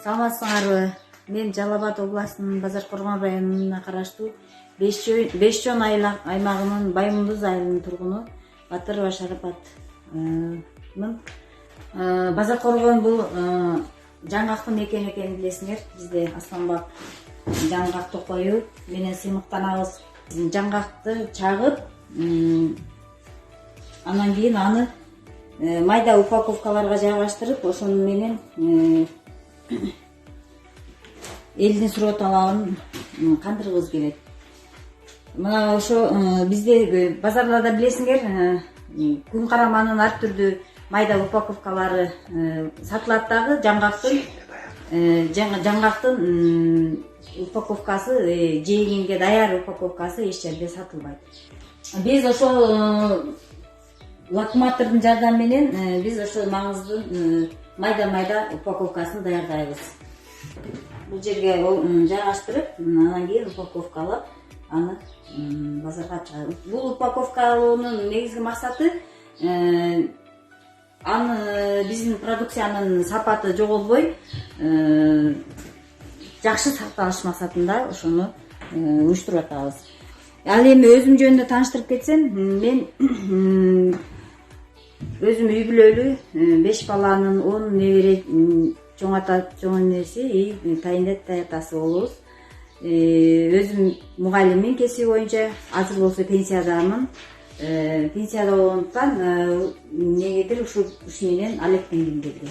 Саламатсыңарбы? Мен Жалал Абад областынын Базар Коргон районуна караштуу Беш-Чоң аймагынын Баймундуз айылынын тургуну Батырова Шарапатмын. Базар Коргон бул жаңгактын экенин билесиңер. Бизде Асланбак жаңгак токою менен сыймыктанабыз. Жаңгакты чагып, анан кийин аны майда упаковкаларга жайгаштырып, ошону менен элдин суроо талабын кандыргыбыз келет. Мына ошо бизде базарларда билесиңер, күн караманын ар түрдүү майда упаковкалары сатылат дагы. Жаңгактын упаковкасы, жегенге даяр упаковкасы эч жерде сатылбайт. Биз ошол лакматордун жардамы менен биз ошол маңыздын майда упаковкасын даярдайбыз. Бул жерге жайгаштырып, анан кийин упаковкалап, аны базарга чыгабыз. Бул упаковкалоонун негизги максаты аны биздин продукциянын сапаты жоголбой, жакшы сакталыш максатында ошону уюштуруп атабыз. Ал эми өзүм жөнүндө тааныштырып кетсем, мен өзүм үй бүлөлүү, 5 баланын 10 небере чоң энеси, тайындет атасы болобуз. Өзүм мугалиммин кесиби боюнча, азыр болсо пенсиядамын. Пенсияда болгондуктан негедир ушул иш менен алектенгим келди.